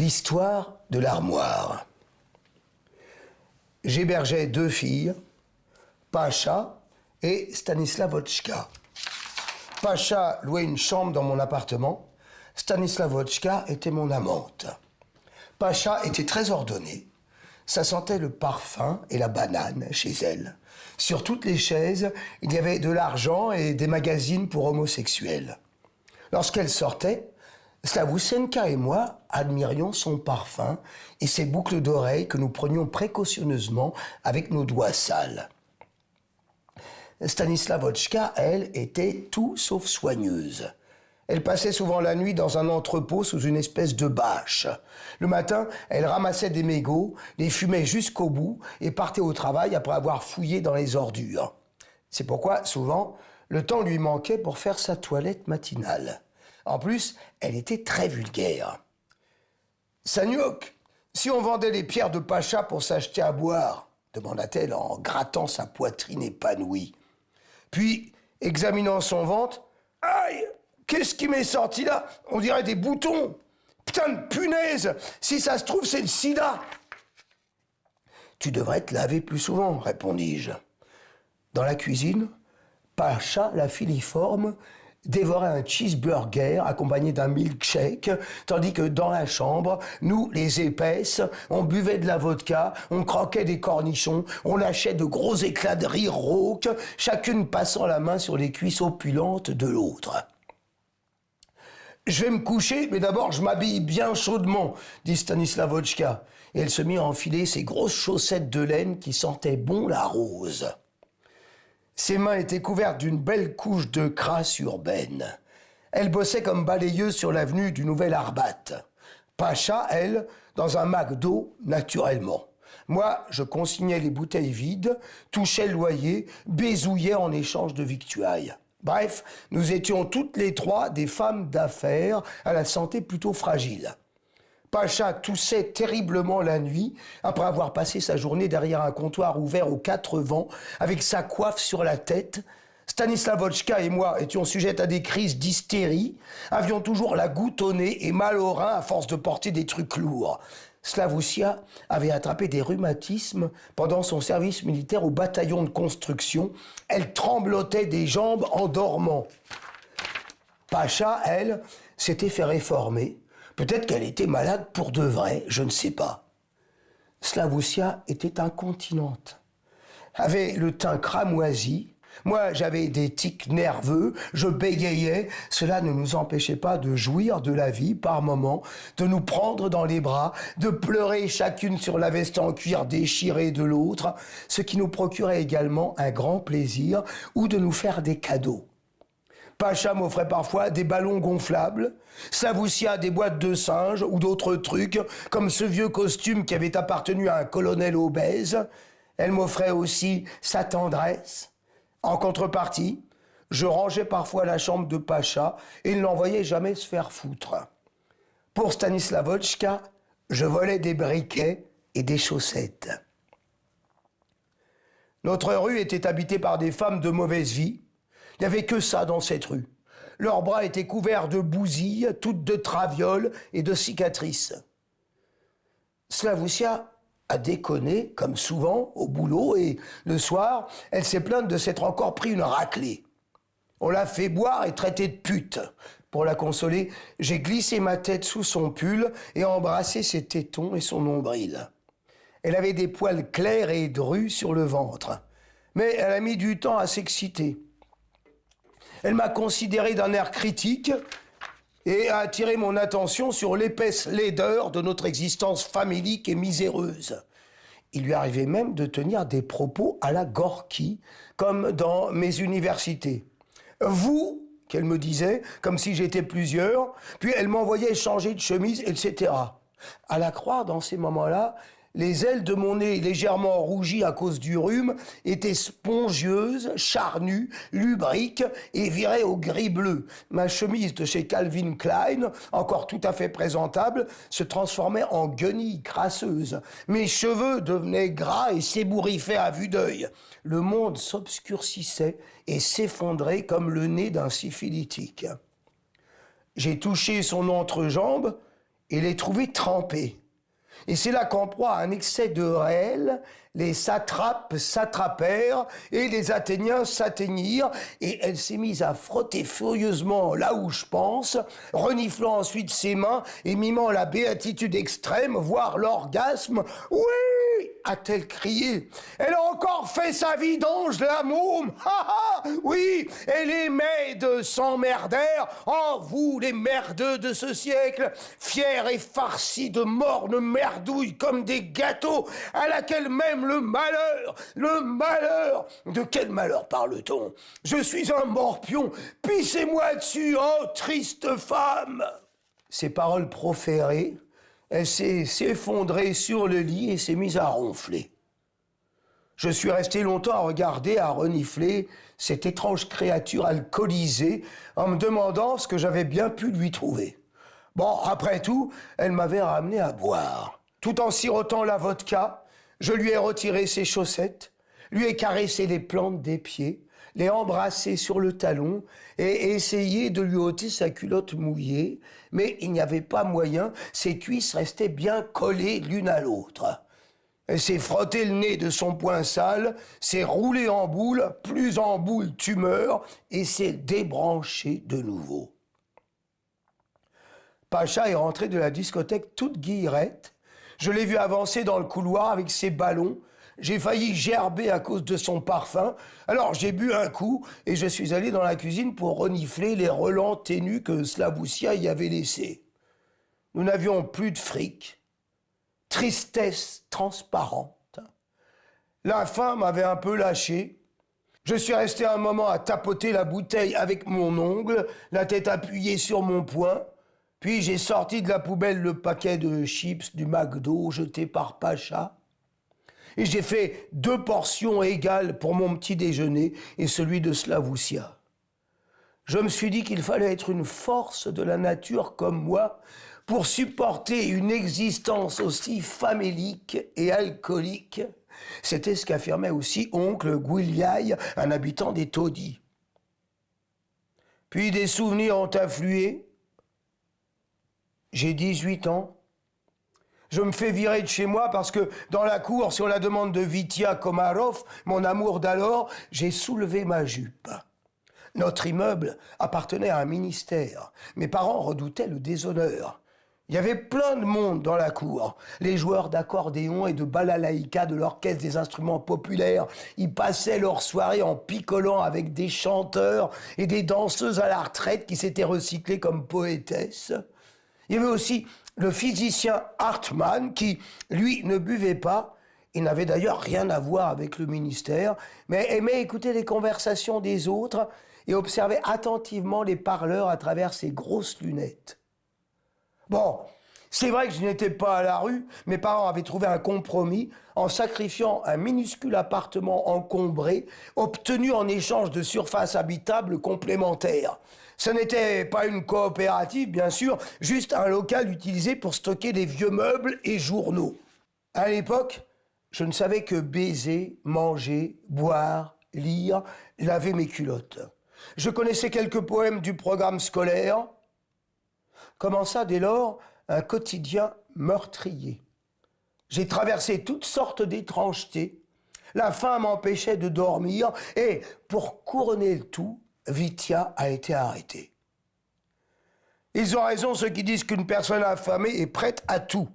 L'histoire de l'armoire. J'hébergeais 2 filles, Pacha et Stanislavotchka. Pacha louait une chambre dans mon appartement, Stanislavotchka était mon amante. Pacha était très ordonnée, ça sentait le parfum et la banane chez elle. Sur toutes les chaises, il y avait de l'argent et des magazines pour homosexuels. Lorsqu'elle sortait, Slavusenka et moi admirions son parfum et ses boucles d'oreilles que nous prenions précautionneusement avec nos doigts sales. Stanislavotchka, elle, était tout sauf soigneuse. Elle passait souvent la nuit dans un entrepôt sous une espèce de bâche. Le matin, elle ramassait des mégots, les fumait jusqu'au bout et partait au travail après avoir fouillé dans les ordures. C'est pourquoi, souvent, le temps lui manquait pour faire sa toilette matinale. En plus, elle était très vulgaire. « Saniok, si on vendait les pierres de Pacha pour s'acheter à boire ?» demanda-t-elle en grattant sa poitrine épanouie. Puis, examinant son ventre, « Aïe, qu'est-ce qui m'est sorti là? On dirait des boutons. Putain de punaise, si ça se trouve, c'est le sida. » « Tu devrais te laver plus souvent, répondis-je. Dans la cuisine, Pacha, la filiforme, dévorait un cheeseburger accompagné d'un milkshake, tandis que dans la chambre, nous, les épaisses, on buvait de la vodka, on croquait des cornichons, on lâchait de gros éclats de rire rauque, chacune passant la main sur les cuisses opulentes de l'autre. « Je vais me coucher, mais d'abord je m'habille bien chaudement, » dit Stanislavotchka, et elle se mit à enfiler ses grosses chaussettes de laine qui sentaient bon la rose. Ses mains étaient couvertes d'une belle couche de crasse urbaine. Elle bossait comme balayeuse sur l'avenue du Nouvel Arbat. Pacha, elle, dans un McDo, naturellement. Moi, je consignais les bouteilles vides, touchais le loyer, baisouillais en échange de victuailles. Bref, nous étions toutes les 3 des femmes d'affaires à la santé plutôt fragile. Pacha toussait terriblement la nuit, après avoir passé sa journée derrière un comptoir ouvert aux 4 vents, avec sa coiffe sur la tête. Stanislavotchka et moi étions sujettes à des crises d'hystérie, avions toujours la goutte au nez et mal au rein à force de porter des trucs lourds. Slavoussia avait attrapé des rhumatismes pendant son service militaire au bataillon de construction. Elle tremblotait des jambes en dormant. Pacha, elle, s'était fait réformer. Peut-être qu'elle était malade pour de vrai, je ne sais pas. Slavoussia était incontinente, avait le teint cramoisi. Moi, j'avais des tics nerveux, je bégayais. Cela ne nous empêchait pas de jouir de la vie par moments, de nous prendre dans les bras, de pleurer chacune sur la veste en cuir déchirée de l'autre, ce qui nous procurait également un grand plaisir, ou de nous faire des cadeaux. Pacha m'offrait parfois des ballons gonflables, Slavoussia des boîtes de singes ou d'autres trucs, comme ce vieux costume qui avait appartenu à un colonel obèse. Elle m'offrait aussi sa tendresse. En contrepartie, je rangeais parfois la chambre de Pacha et ne l'envoyais jamais se faire foutre. Pour Stanislavotchka, je volais des briquets et des chaussettes. Notre rue était habitée par des femmes de mauvaise vie. Il n'y avait que ça dans cette rue. Leurs bras étaient couverts de bousilles, toutes de travioles et de cicatrices. Slavoussia a déconné, comme souvent, au boulot, et le soir, elle s'est plainte de s'être encore pris une raclée. On l'a fait boire et traiter de pute. Pour la consoler, j'ai glissé ma tête sous son pull et embrassé ses tétons et son nombril. Elle avait des poils clairs et drus sur le ventre, mais elle a mis du temps à s'exciter. Elle m'a considéré d'un air critique et a attiré mon attention sur l'épaisse laideur de notre existence famélique et miséreuse. Il lui arrivait même de tenir des propos à la Gorky, comme dans mes universités. « Vous », qu'elle me disait, comme si j'étais plusieurs, puis elle m'envoyait changer de chemise, etc. À la croire, dans ces moments-là, les ailes de mon nez, légèrement rougies à cause du rhume, étaient spongieuses, charnues, lubriques et virées au gris bleu. Ma chemise de chez Calvin Klein, encore tout à fait présentable, se transformait en guenille crasseuse. Mes cheveux devenaient gras et s'ébouriffaient à vue d'œil. Le monde s'obscurcissait et s'effondrait comme le nez d'un syphilitique. J'ai touché son entrejambe et les trouver trempés. Et c'est là qu'en proie à un excès de réel, les satrapes s'attrapèrent et les Athéniens s'atteignirent, et elle s'est mise à frotter furieusement là où je pense, reniflant ensuite ses mains et mimant la béatitude extrême, voire l'orgasme. « Oui !» a-t-elle crié. « Elle a encore fait sa vidange, la môme. Ha ha. Oui, et les maides s'emmerdèrent. Oh, vous, les merdeux de ce siècle, fiers et farcis de mornes merdouilles comme des gâteaux, à laquelle même le malheur, de quel malheur parle-t-on? Je suis un morpion, pissez-moi dessus, oh, triste femme !» Ces paroles proférées, elle s'est effondrée sur le lit et s'est mise à ronfler. Je suis resté longtemps à regarder, à renifler cette étrange créature alcoolisée en me demandant ce que j'avais bien pu lui trouver. Bon, après tout, elle m'avait ramené à boire. Tout en sirotant la vodka, je lui ai retiré ses chaussettes, lui ai caressé les plantes des pieds, l'ai embrassé sur le talon et essayé de lui ôter sa culotte mouillée, mais il n'y avait pas moyen, ses cuisses restaient bien collées l'une à l'autre. Elle s'est frotté le nez de son poing sale, s'est roulée en boule, plus en boule tu meurs, et s'est débranchée de nouveau. Pacha est rentré de la discothèque toute guillerette. Je l'ai vu avancer dans le couloir avec ses ballons. J'ai failli gerber à cause de son parfum. Alors j'ai bu un coup et je suis allé dans la cuisine pour renifler les relents ténus que Slavoussia y avait laissés. Nous n'avions plus de fric. Tristesse transparente. La faim m'avait un peu lâché. Je suis resté un moment à tapoter la bouteille avec mon ongle, la tête appuyée sur mon poing. Puis j'ai sorti de la poubelle le paquet de chips du McDo jeté par Pacha. Et j'ai fait 2 portions égales pour mon petit déjeuner et celui de Slavoussia. Je me suis dit qu'il fallait être une force de la nature comme moi pour supporter une existence aussi famélique et alcoolique. C'était ce qu'affirmait aussi oncle Gouiliaï, un habitant des taudis. Puis des souvenirs ont afflué. J'ai 18 ans. Je me fais virer de chez moi parce que dans la cour, sur la demande de Vitia Komarov, mon amour d'alors, j'ai soulevé ma jupe. Notre immeuble appartenait à un ministère. Mes parents redoutaient le déshonneur. Il y avait plein de monde dans la cour. Les joueurs d'accordéon et de balalaïka de l'orchestre des instruments populaires, ils passaient leur soirée en picolant avec des chanteurs et des danseuses à la retraite qui s'étaient recyclées comme poétesses. Il y avait aussi le physicien Hartmann qui, lui, ne buvait pas. Il n'avait d'ailleurs rien à voir avec le ministère, mais aimait écouter les conversations des autres et observait attentivement les parleurs à travers ses grosses lunettes. Bon, c'est vrai que je n'étais pas à la rue. Mes parents avaient trouvé un compromis en sacrifiant un minuscule appartement encombré, obtenu en échange de surfaces habitables complémentaires. Ce n'était pas une coopérative, bien sûr, juste un local utilisé pour stocker des vieux meubles et journaux. À l'époque, je ne savais que baiser, manger, boire, lire, laver mes culottes. Je connaissais quelques poèmes du programme scolaire. Commença dès lors un quotidien meurtrier. J'ai traversé toutes sortes d'étrangetés. La faim m'empêchait de dormir et, pour couronner le tout, Vitia a été arrêté. Ils ont raison ceux qui disent qu'une personne affamée est prête à tout.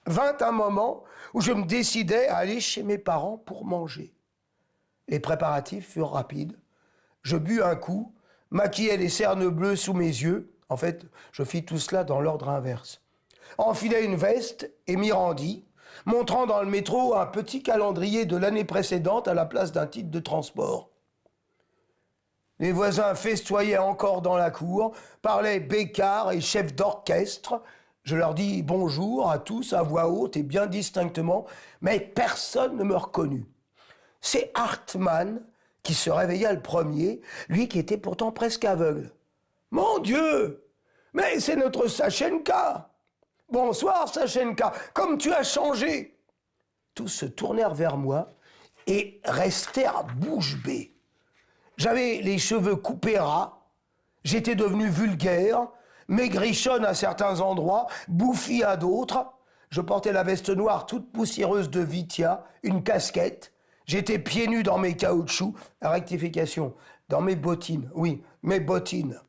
Vint un moment où je me décidai à aller chez mes parents pour manger. Les préparatifs furent rapides. Je bus un coup, maquillai les cernes bleues sous mes yeux. En fait, je fis tout cela dans l'ordre inverse. Enfilai une veste et m'y rendis, montrant dans le métro un petit calendrier de l'année précédente à la place d'un titre de transport. Les voisins festoyaient encore dans la cour, parlaient bécards et chefs d'orchestre. Je leur dis bonjour à tous à voix haute et bien distinctement, mais personne ne me reconnut. C'est Hartmann qui se réveilla le premier, lui qui était pourtant presque aveugle. « Mon Dieu, mais c'est notre Sachenka !»« Bonsoir Sachenka, comme tu as changé !» Tous se tournèrent vers moi et restèrent bouche bée. J'avais les cheveux coupés ras, j'étais devenu vulgaire, maigrichonne à certains endroits, bouffie à d'autres. Je portais la veste noire toute poussiéreuse de Vitia, une casquette. J'étais pieds nus dans mes caoutchoucs, rectification, dans mes bottines, oui, mes bottines.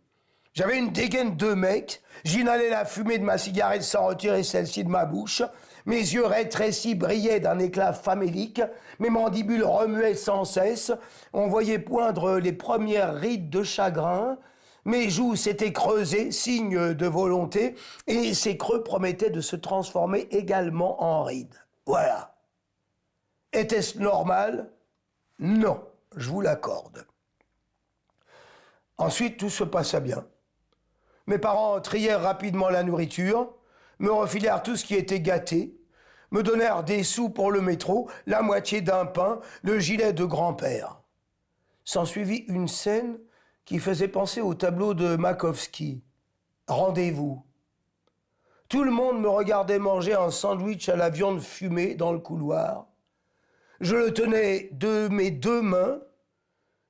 J'avais une dégaine de mec, j'inhalais la fumée de ma cigarette sans retirer celle-ci de ma bouche. Mes yeux rétrécis brillaient d'un éclat famélique, mes mandibules remuaient sans cesse, on voyait poindre les premières rides de chagrin, mes joues s'étaient creusées, signe de volonté, et ces creux promettaient de se transformer également en rides. Voilà. Était-ce normal? Non, je vous l'accorde. Ensuite, tout se passa bien. Mes parents trièrent rapidement la nourriture, me refilèrent tout ce qui était gâté, me donnèrent des sous pour le métro, la moitié d'un pain, le gilet de grand-père. S'ensuivit une scène qui faisait penser au tableau de Makowski. Rendez-vous. Tout le monde me regardait manger un sandwich à la viande fumée dans le couloir. Je le tenais de mes deux mains.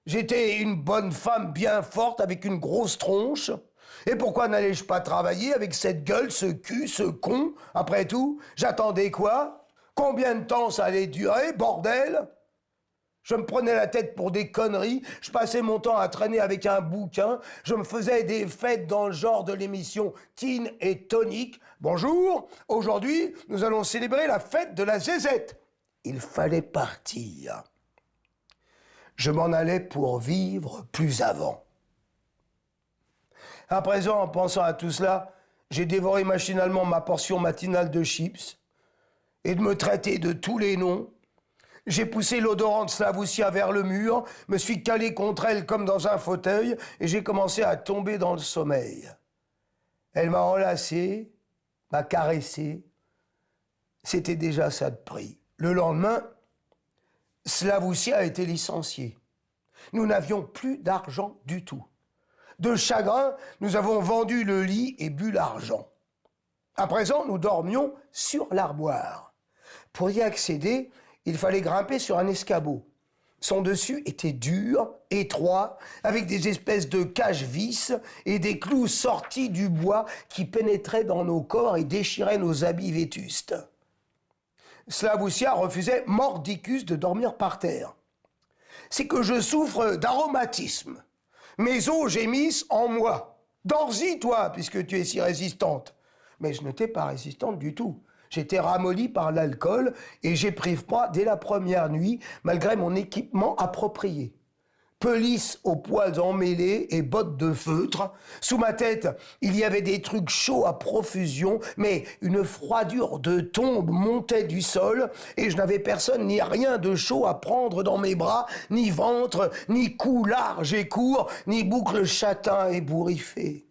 J'étais une bonne femme bien forte avec une grosse tronche. Et pourquoi n'allais-je pas travailler avec cette gueule, ce cul, ce con? Après tout, j'attendais quoi? Combien de temps ça allait durer, bordel? Je me prenais la tête pour des conneries, je passais mon temps à traîner avec un bouquin, je me faisais des fêtes dans le genre de l'émission Teen et Tonic. Bonjour, aujourd'hui, nous allons célébrer la fête de la zézette. Il fallait partir. Je m'en allais pour vivre plus avant. À présent, en pensant à tout cela, j'ai dévoré machinalement ma portion matinale de chips et de me traiter de tous les noms. J'ai poussé l'odorante Slavoussia vers le mur, me suis calé contre elle comme dans un fauteuil et j'ai commencé à tomber dans le sommeil. Elle m'a enlacé, m'a caressé. C'était déjà ça de prix. Le lendemain, Slavoussia a été licenciée. Nous n'avions plus d'argent du tout. De chagrin, nous avons vendu le lit et bu l'argent. À présent, nous dormions sur l'armoire. Pour y accéder, il fallait grimper sur un escabeau. Son dessus était dur, étroit, avec des espèces de caches-vis et des clous sortis du bois qui pénétraient dans nos corps et déchiraient nos habits vétustes. Slavoussia refusait mordicus de dormir par terre. C'est que je souffre d'aromatisme. Mes os gémissent en moi. Dors-y, toi, puisque tu es si résistante. Mais je n'étais pas résistante du tout. J'étais ramollie par l'alcool et j'éprouve pas dès la première nuit, malgré mon équipement approprié. Pelisse aux poils emmêlés et bottes de feutre. Sous ma tête, il y avait des trucs chauds à profusion, mais une froidure de tombe montait du sol et je n'avais personne ni rien de chaud à prendre dans mes bras, ni ventre, ni cou large et court, ni boucle châtain ébouriffée.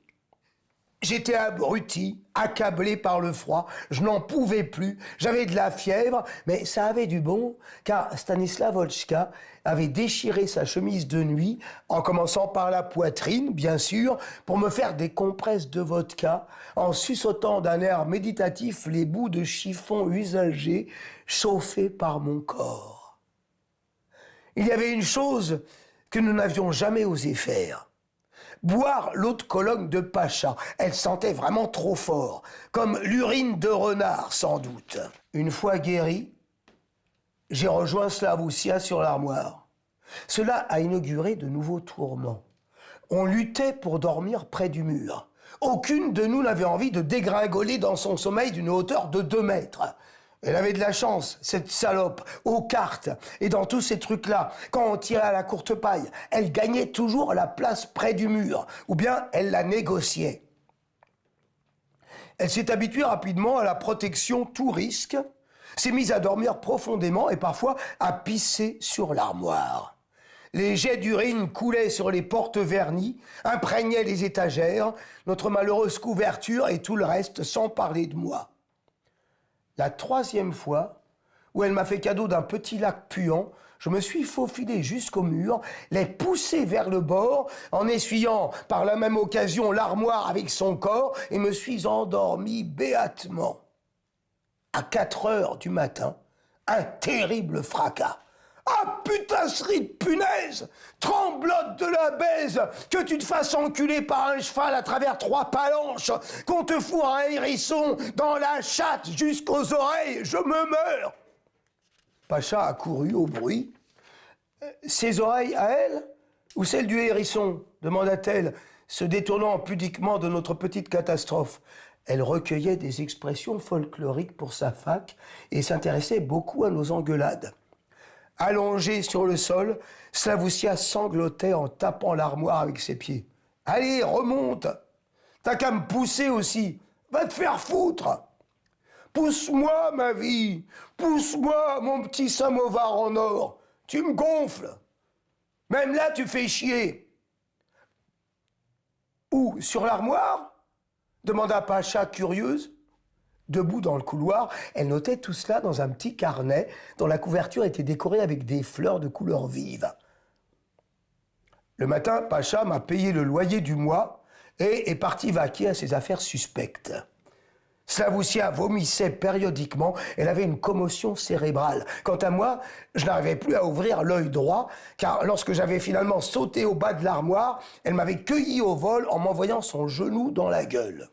J'étais abruti, accablé par le froid, je n'en pouvais plus, j'avais de la fièvre, mais ça avait du bon, car Stanislav Volchka avait déchiré sa chemise de nuit, en commençant par la poitrine, bien sûr, pour me faire des compresses de vodka, en suçotant d'un air méditatif les bouts de chiffon usagés, chauffés par mon corps. Il y avait une chose que nous n'avions jamais osé faire. Boire l'eau de Cologne de Pacha. Elle sentait vraiment trop fort, comme l'urine de renard sans doute. Une fois guéri, j'ai rejoint Slavoussia sur l'armoire. Cela a inauguré de nouveaux tourments. On luttait pour dormir près du mur. Aucune de nous n'avait envie de dégringoler dans son sommeil d'une hauteur de 2 mètres. Elle avait de la chance, cette salope, aux cartes et dans tous ces trucs-là. Quand on tirait à la courte paille, elle gagnait toujours la place près du mur, ou bien elle la négociait. Elle s'est habituée rapidement à la protection tout risque, s'est mise à dormir profondément et parfois à pisser sur l'armoire. Les jets d'urine coulaient sur les portes vernies, imprégnaient les étagères, notre malheureuse couverture et tout le reste, sans parler de moi. La 3e fois, où elle m'a fait cadeau d'un petit lac puant, je me suis faufilé jusqu'au mur, l'ai poussé vers le bord, en essuyant par la même occasion l'armoire avec son corps, et me suis endormi béatement. À 4 heures du matin, un terrible fracas. Ah, putasserie de punaise! Tremblote de la baise! Que tu te fasses enculer par un cheval à travers 3 palanches! Qu'on te fourre un hérisson dans la chatte jusqu'aux oreilles! Je me meurs! Pacha a couru au bruit. Ses oreilles à elle ou celles du hérisson? Demanda-t-elle, se détournant pudiquement de notre petite catastrophe. Elle recueillait des expressions folkloriques pour sa fac et s'intéressait beaucoup à nos engueulades. Allongée sur le sol, Slavoussia sanglotait en tapant l'armoire avec ses pieds. « Allez, remonte! T'as qu'à me pousser aussi! Va te faire foutre! Pousse-moi, ma vie! Pousse-moi, mon petit samovar en or! Tu me gonfles! Même là, tu fais chier! » « Où? Sur l'armoire ?» demanda Pacha, curieuse. Debout dans le couloir, elle notait tout cela dans un petit carnet dont la couverture était décorée avec des fleurs de couleurs vives. Le matin, Pacha m'a payé le loyer du mois et est parti vaquer à ses affaires suspectes. Slavoussia vomissait périodiquement, elle avait une commotion cérébrale. Quant à moi, je n'arrivais plus à ouvrir l'œil droit, car lorsque j'avais finalement sauté au bas de l'armoire, elle m'avait cueilli au vol en m'envoyant son genou dans la gueule.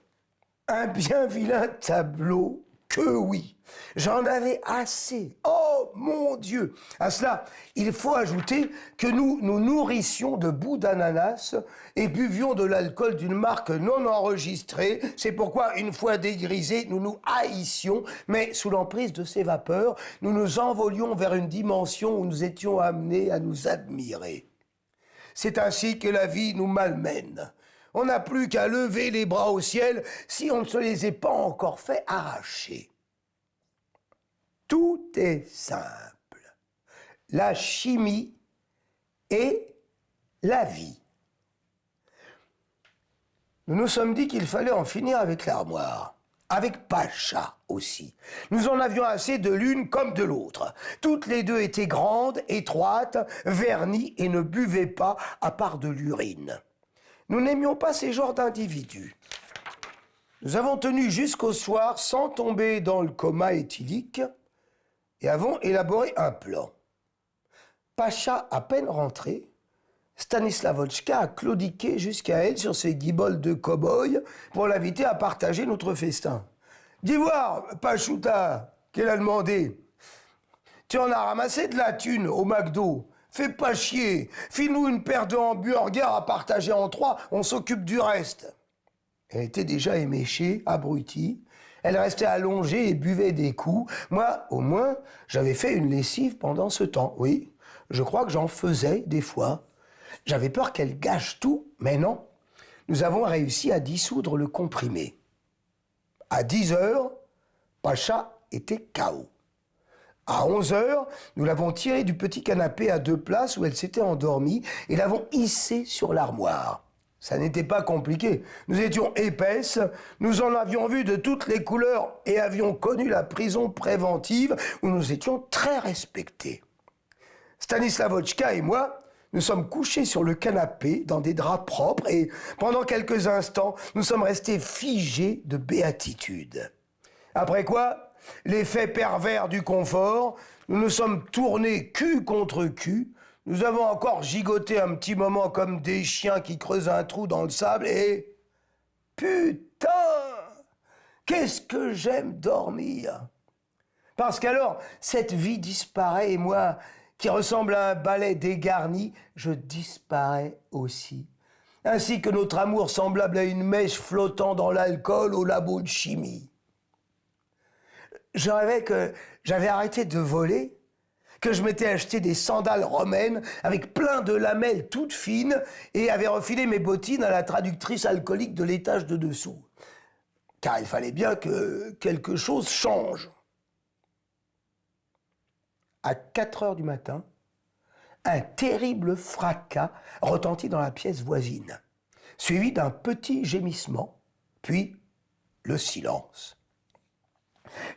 Un bien vilain tableau, que oui, j'en avais assez. Oh mon Dieu! À cela, il faut ajouter que nous nous nourrissions de bouts d'ananas et buvions de l'alcool d'une marque non enregistrée. C'est pourquoi, une fois dégrisés, nous nous haïssions, mais sous l'emprise de ces vapeurs, nous nous envolions vers une dimension où nous étions amenés à nous admirer. C'est ainsi que la vie nous malmène. On n'a plus qu'à lever les bras au ciel si on ne se les est pas encore fait arracher. Tout est simple. La chimie et la vie. Nous nous sommes dit qu'il fallait en finir avec l'armoire. Avec Pacha aussi. Nous en avions assez de l'une comme de l'autre. Toutes les deux étaient grandes, étroites, vernies et ne buvaient pas à part de l'urine. Nous n'aimions pas ces genres d'individus. Nous avons tenu jusqu'au soir sans tomber dans le coma éthylique et avons élaboré un plan. Pacha à peine rentré, Stanislavochka a claudiqué jusqu'à elle sur ses guibolles de cow-boy pour l'inviter à partager notre festin. « Dis voir, Pachouta, qu'elle a demandé. Tu en as ramassé de la thune au McDo. Fais pas chier, file-nous une paire de hamburgers à partager en 3, on s'occupe du reste. » Elle était déjà éméchée, abrutie. Elle restait allongée et buvait des coups. Moi, au moins, j'avais fait une lessive pendant ce temps. Oui, je crois que j'en faisais des fois. J'avais peur qu'elle gâche tout, mais non. Nous avons réussi à dissoudre le comprimé. À 10 heures, Pacha était KO. À 11 heures, nous l'avons tirée du petit canapé à 2 places où elle s'était endormie et l'avons hissée sur l'armoire. Ça n'était pas compliqué. Nous étions épaisses, nous en avions vu de toutes les couleurs et avions connu la prison préventive où nous étions très respectés. Stanislavochka et moi, nous sommes couchés sur le canapé dans des draps propres et pendant quelques instants, nous sommes restés figés de béatitude. Après quoi, l'effet pervers du confort, nous nous sommes tournés cul contre cul, nous avons encore gigoté un petit moment comme des chiens qui creusent un trou dans le sable et... Putain! Qu'est-ce que j'aime dormir! Parce qu'alors, cette vie disparaît et moi, qui ressemble à un balai dégarni, je disparais aussi. Ainsi que notre amour semblable à une mèche flottant dans l'alcool au labo de chimie. Je rêvais que j'avais arrêté de voler, que je m'étais acheté des sandales romaines avec plein de lamelles toutes fines et avais refilé mes bottines à la traductrice alcoolique de l'étage de dessous. Car il fallait bien que quelque chose change. À 4 heures du matin, un terrible fracas retentit dans la pièce voisine, suivi d'un petit gémissement, puis le silence.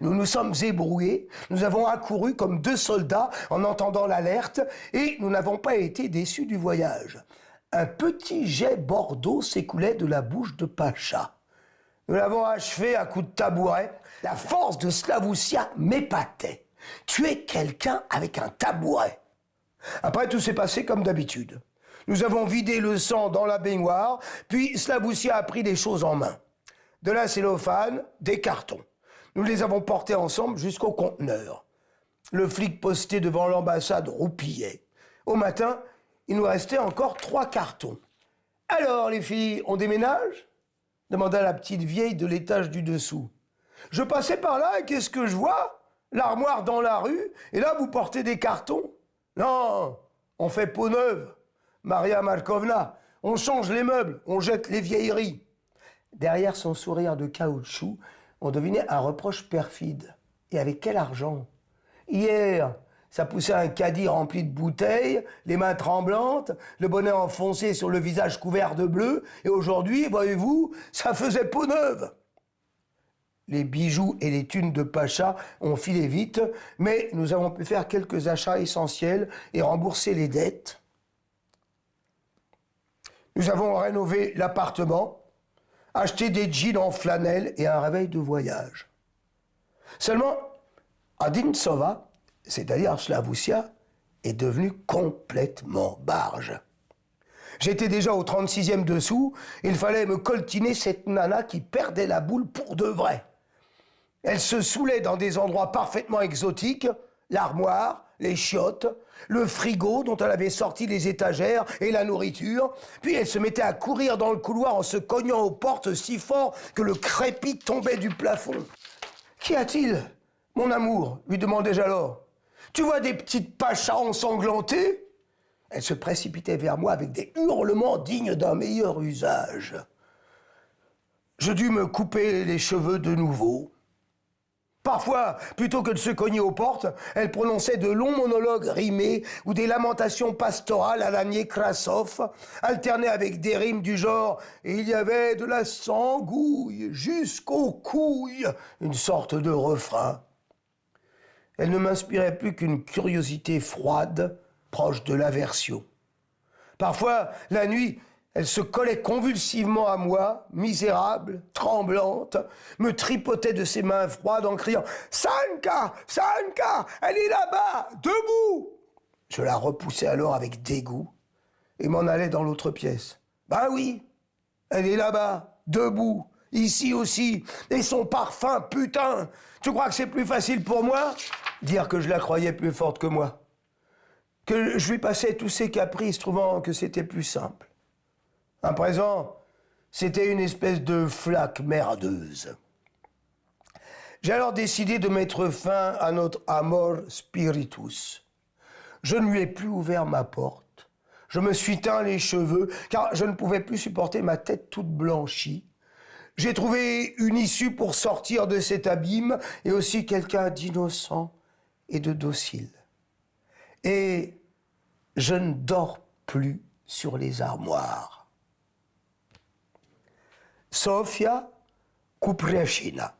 Nous nous sommes ébroués, nous avons accouru comme 2 soldats en entendant l'alerte et nous n'avons pas été déçus du voyage. Un petit jet Bordeaux s'écoulait de la bouche de Pacha. Nous l'avons achevé à coups de tabouret. La force de Slavoussia m'épatait. Tuer quelqu'un avec un tabouret. Après, tout s'est passé comme d'habitude. Nous avons vidé le sang dans la baignoire, puis Slavoussia a pris les choses en main. De la cellophane, des cartons. Nous les avons portés ensemble jusqu'au conteneur. Le flic posté devant l'ambassade roupillait. Au matin, il nous restait encore 3 cartons. « Alors, les filles, on déménage ?» demanda la petite vieille de l'étage du dessous. « Je passais par là et qu'est-ce que je vois? L'armoire dans la rue, et là, vous portez des cartons? Non, on fait peau neuve. Maria Markovna, on change les meubles, on jette les vieilleries. » Derrière son sourire de caoutchouc, on devinait un reproche perfide. Et avec quel argent? Hier, ça poussait un caddie rempli de bouteilles, les mains tremblantes, le bonnet enfoncé sur le visage couvert de bleu, et aujourd'hui, voyez-vous, ça faisait peau neuve. Les bijoux et les thunes de Pacha ont filé vite, mais nous avons pu faire quelques achats essentiels et rembourser les dettes. Nous avons rénové l'appartement, acheté des jeans en flanelle et un réveil de voyage. Seulement, Adintsova, c'est-à-dire Slavoussia, est devenue complètement barge. J'étais déjà au 36e dessous, il fallait me coltiner cette nana qui perdait la boule pour de vrai. Elle se saoulait dans des endroits parfaitement exotiques, l'armoire, les chiottes, le frigo dont elle avait sorti les étagères et la nourriture, puis elle se mettait à courir dans le couloir en se cognant aux portes si fort que le crépi tombait du plafond. « Qu'y a-t-il, mon amour ?» lui demandai-je alors. « Tu vois des petites pachas ensanglantées ?» Elle se précipitait vers moi avec des hurlements dignes d'un meilleur usage. Je dus me couper les cheveux de nouveau. Parfois, plutôt que de se cogner aux portes, elle prononçait de longs monologues rimés ou des lamentations pastorales à la Nekrasov, alternées avec des rimes du genre « Il y avait de la sangouille jusqu'aux couilles », une sorte de refrain. Elle ne m'inspirait plus qu'une curiosité froide, proche de l'aversion. Parfois, la nuit, elle se collait convulsivement à moi, misérable, tremblante, me tripotait de ses mains froides en criant « Sanka, Sanka, elle est là-bas, debout !» Je la repoussais alors avec dégoût et m'en allais dans l'autre pièce. « Ben oui, elle est là-bas, debout, ici aussi, et son parfum, putain! Tu crois que c'est plus facile pour moi? » Dire que je la croyais plus forte que moi. Que je lui passais tous ses caprices, trouvant que c'était plus simple. À présent, c'était une espèce de flaque merdeuse. J'ai alors décidé de mettre fin à notre amor spiritus. Je ne lui ai plus ouvert ma porte. Je me suis teint les cheveux, car je ne pouvais plus supporter ma tête toute blanchie. J'ai trouvé une issue pour sortir de cet abîme, et aussi quelqu'un d'innocent et de docile. Et je ne dors plus sur les armoires. Sofia Kupreshina.